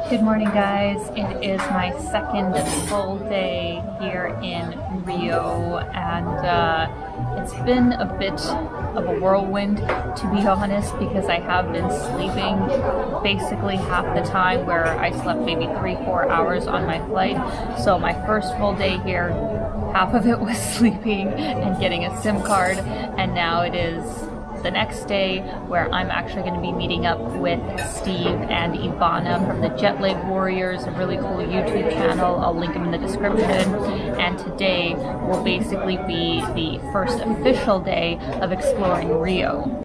Good morning, guys. It is my second full day here in Rio, and it's been a bit of a whirlwind, to be honest, because I have been sleeping basically half the time, where I slept maybe 3-4 hours on my flight. So my first full day here, half of it was sleeping and getting a SIM card, and now it is the next day where I'm actually going to be meeting up with Steve and Ivana from the Jetlag Warriors, a really cool YouTube channel. I'll link them in the description. And today will basically be the first official day of exploring Rio.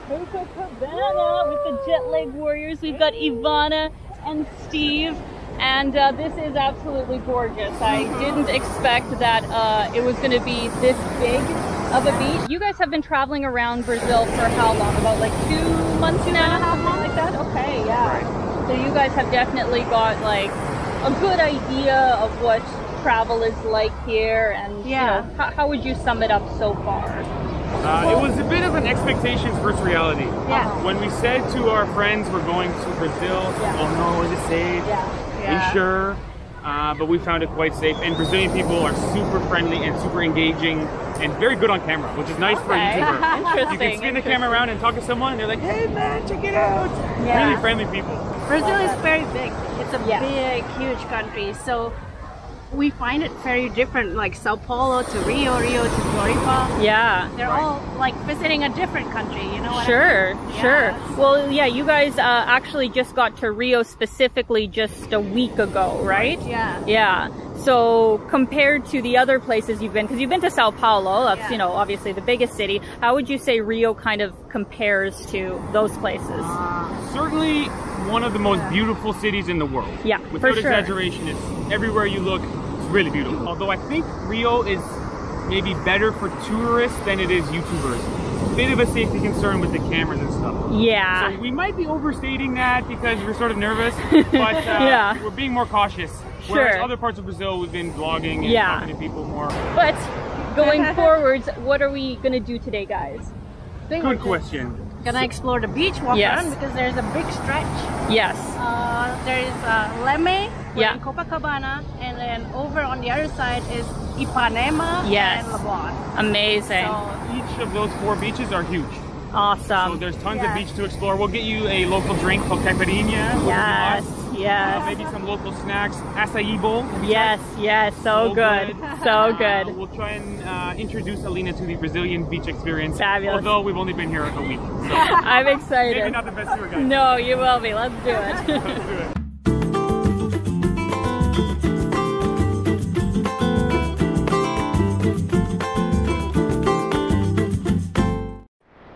Copacabana with the Jetlag Warriors. We've got Ivana and Steve, and this is absolutely gorgeous. I didn't expect that it was going to be this big of a beach. You guys have been traveling around Brazil for how long? About like 2 months now? Something like that? Okay, yeah. So you guys have definitely got like a good idea of what travel is like here, and yeah, you know, how would you sum it up so far? It was a bit of an expectations versus reality. Yeah. When we said to our friends we're going to Brazil, oh no, is it safe? Yeah. Are you sure? But we found it quite safe, and Brazilian people are super friendly and super engaging and very good on camera, which is nice for a YouTuber. Interesting. You can spin the camera around and talk to someone and they're like, hey man, check it out. Yeah. Really friendly people. Brazil is very big. It's a big, huge country. So we find it very different, like Sao Paulo to Rio, Rio to Floripa. Yeah. They're all like visiting a different country, you know what Sure, I mean? sure. Yeah. Well, yeah, you guys actually just got to Rio specifically just a week ago, right? Yeah. Yeah. So compared to the other places you've been, because you've been to Sao Paulo, that's, you know, obviously the biggest city, how would you say Rio kind of compares to those places? Certainly one of the most beautiful cities in the world. Yeah, without for sure. exaggeration, it's everywhere you look, it's really beautiful. Although I think Rio is maybe better for tourists than it is YouTubers. A bit of a safety concern with the cameras and stuff. Yeah. So we might be overstating that because we're sort of nervous, but yeah, we're being more cautious. Sure. Whereas other parts of Brazil, we've been vlogging and talking to people more. But going forwards, what are we gonna do today, guys? Good question. Gonna explore the beach, walk around, because there's a big stretch. Yes. There is Leme, yeah, in Copacabana, and then over on the other side is Ipanema, yes, and BELMONTE. Amazing. So each of those 4 beaches are huge. Awesome. So there's tons of beach to explore. We'll get you a local drink called caipirinha. Yes, yes. Maybe some local snacks, acai bowl. Yes, yes, so good. So good. We'll try and introduce Alina to the Brazilian beach experience. Fabulous. Although we've only been here a week. So I'm excited. maybe not the best tour guide. No, you will be. Let's do it. Let's do it.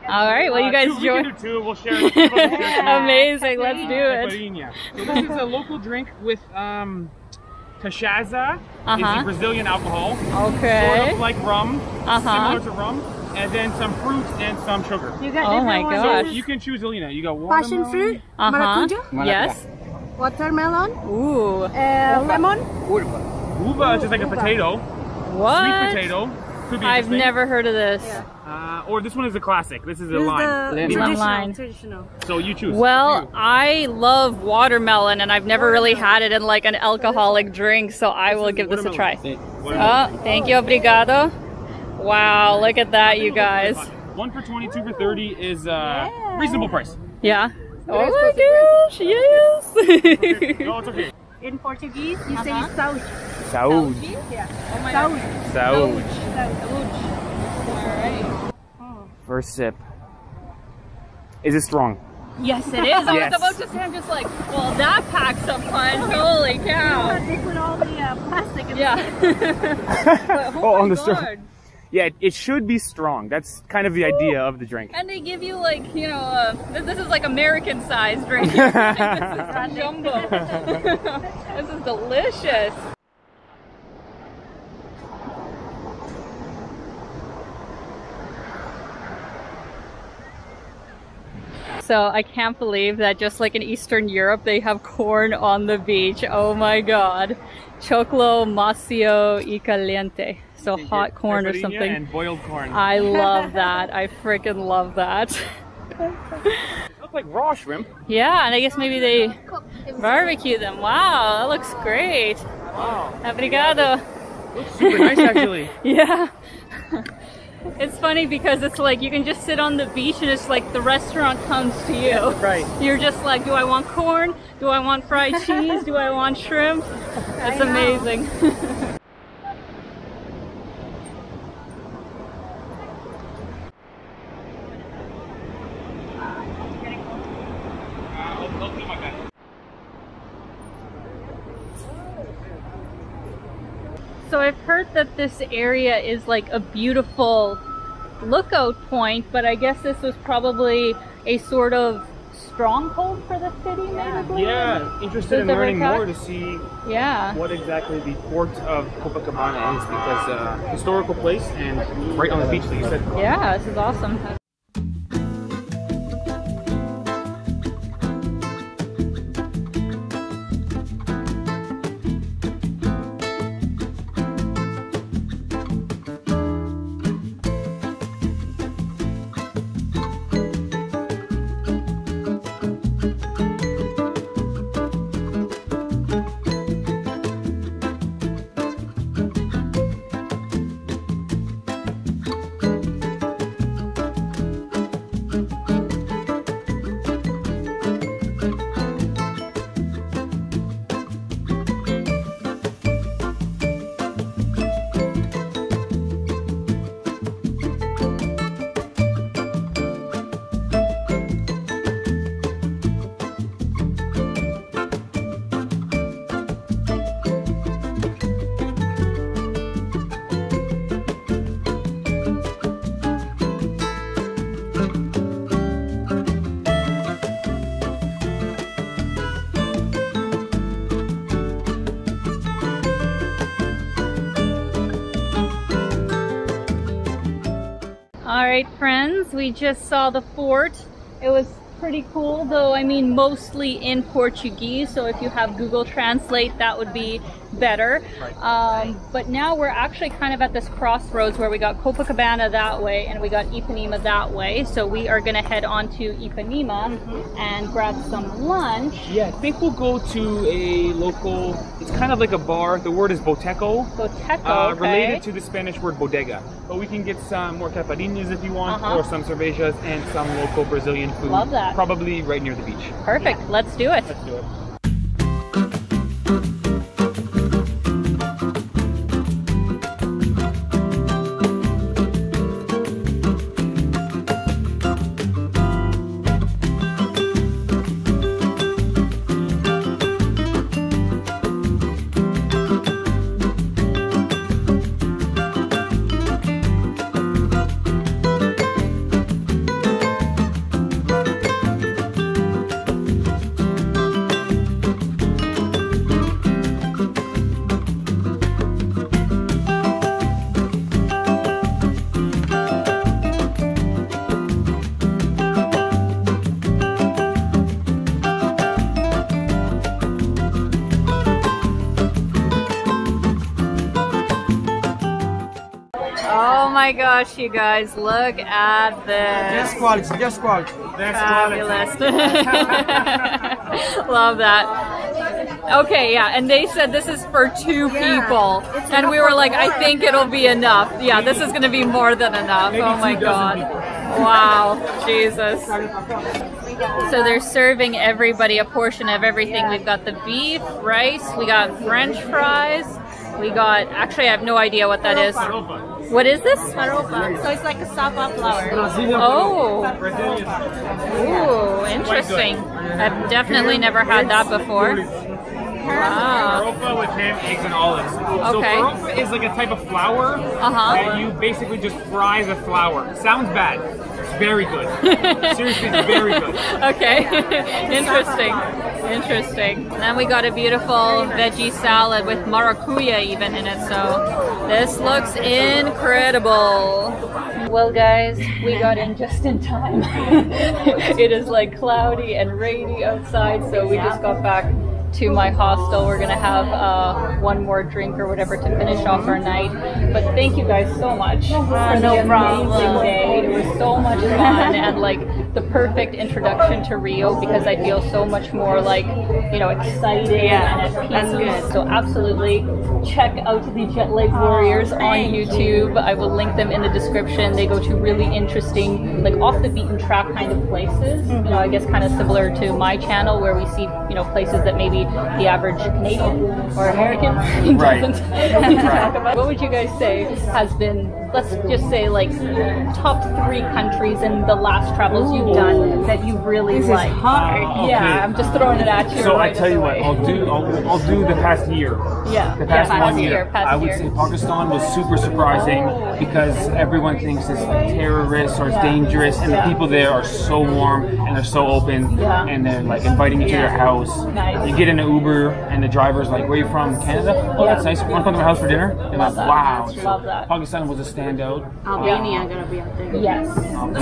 All right, well, you guys join. join. We can do 2. We'll share. Amazing. Let's do it. Caipirinha. So this is a local drink with cachaça. It's a Brazilian alcohol. Okay. Sort of like rum, similar to rum, and then some fruit and some sugar. You got oh my gosh. So you can choose, Alina. You got watermelon. Passion fruit, maracuja, yes, watermelon, ooh, lemon. Uva is just like a potato. What? Sweet potato. Could be I've interesting. never heard of this. Or this one is a classic. This is a This is lime. the Lime. traditional. So you choose. Well, I love watermelon, and I've never really had it in like an alcoholic drink, so I will give this a try. Oh, thank you, obrigado. Wow, look at that, you guys. 1 for 20, 2 for 30 is reasonable price. Yeah. Oh my gosh, yes. No, it's okay. In Portuguese, you say saúde. Saúde. Yeah. Oh my Saúde. Saúde. Alright. First sip. Is it strong? Yes, it is. I was about to say, I'm just like, well, that packs a punch. Holy cow. They put all the plastic in Yeah. Oh, on the God. straw. Yeah, it should be strong. That's kind of the idea of the drink. And they give you like, you know, this is like American size drink. This is jumbo. This is delicious. So I can't believe that just like in Eastern Europe, they have corn on the beach. Oh my god. Choclo macio y caliente. So hot corn or something. And boiled corn. I love that. I freaking love that. It looks like raw shrimp. Yeah, and I guess maybe they barbecue them. Wow, that looks great. Wow. Obrigado. Looks super nice actually. Yeah. It's funny because it's like you can just sit on the beach and it's like the restaurant comes to you. Right. You're just like, do I want corn? Do I want fried cheese? Do I want shrimp? It's amazing. So I've heard that this area is like a beautiful lookout point, but I guess this was probably a sort of stronghold for the city, maybe? Yeah, interested in learning more to see what exactly the Fort of Copacabana is, because historical place and right on the beach, like you said. Yeah, this is awesome. Alright friends, we just saw the fort. It was pretty cool, though I mean mostly in Portuguese, so if you have Google Translate that would be better. But now we're actually kind of at this crossroads where we got Copacabana that way and we got IPANEMA that way, so we are going to head on to IPANEMA and grab some lunch. Yeah, I think we'll go to a local, it's kind of like a bar, the word is BOTECO. BOTECO, okay. Related to the Spanish word bodega. But we can get some more caipirinhas if you want, or some cervejas and some local Brazilian food. Love that. Probably right near the beach. Perfect, let's do it. Let's do it. Oh my gosh, you guys, look at this. Just quality, just quality. Fabulous. Love that. Okay, yeah, and they said this is for two people. And we were like, I think it'll be enough. Yeah, this is going to be more than enough. Oh my god. Wow, Jesus. So they're serving everybody a portion of everything. We've got the beef, rice, we got French fries, we got, actually I have no idea what that is. What is this? Farofa. So it's like a sapa flour. Oh. Ooh, interesting. I've definitely never had that before. Wow. Farofa with ham, eggs, and olives. So Okay. farofa is like a type of flour that you basically just fry the flour. Sounds bad. It's very good. Seriously, it's very good. Okay. Interesting. Interesting. And then we got a beautiful veggie salad with maracuya even in it. So this looks incredible. Well guys, we got in just in time. It is like cloudy and rainy outside, so we just got back to my hostel. We're gonna have one more drink or whatever to finish off our night. But thank you guys so much for the amazing day. It was so much fun and like the perfect introduction to Rio because I feel so much more like, you know, excited and at peace. That's good. So absolutely check out the Jetlag Warriors on YouTube. I will link them in the description. They go to really interesting, like off the beaten track kind of places. You know, I guess kind of similar to my channel where we see, you know, places that maybe the average Canadian or American doesn't talk about. What would you guys say has been, let's just say, like top 3 countries in the last travels you've done that you really like? hard. Yeah, Okay. I'm just throwing it at you. So right I tell you what, away. I'll do the past year. Yeah, The past yeah, 1 year. I would year. say Pakistan was super surprising because everyone thinks it's like terrorists or it's dangerous, and the people there are so warm and they're so open, and they're like inviting you to their house. Nice. You get in an Uber and the driver's like, "Where are you from? Canada? Oh, that's nice. Want to come to my house for dinner?" And Love like, that. wow. Love that. Pakistan was a standout. Albania gonna be out there. Yes.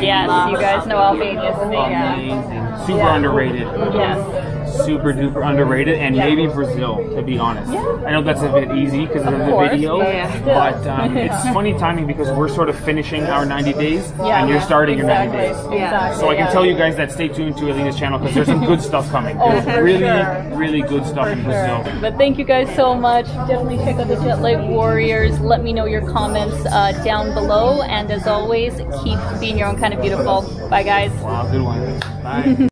Yes, you guys know Albania. Amazing. Super underrated. Yes. Super duper underrated, and maybe Brazil, to be honest. I know that's a bit easy because of the course, video, but but it's funny timing because we're sort of finishing our 90 days and you're starting your 90 days. Exactly. So I can tell you guys that stay tuned to Alina's channel because there's some good stuff coming. There's really good stuff in Brazil. But thank you guys so much. Definitely check out the Jetlag Warriors. Let me know your comments down below. And as always, keep being your own kind of beautiful. Bye guys. Wow, good one. Bye.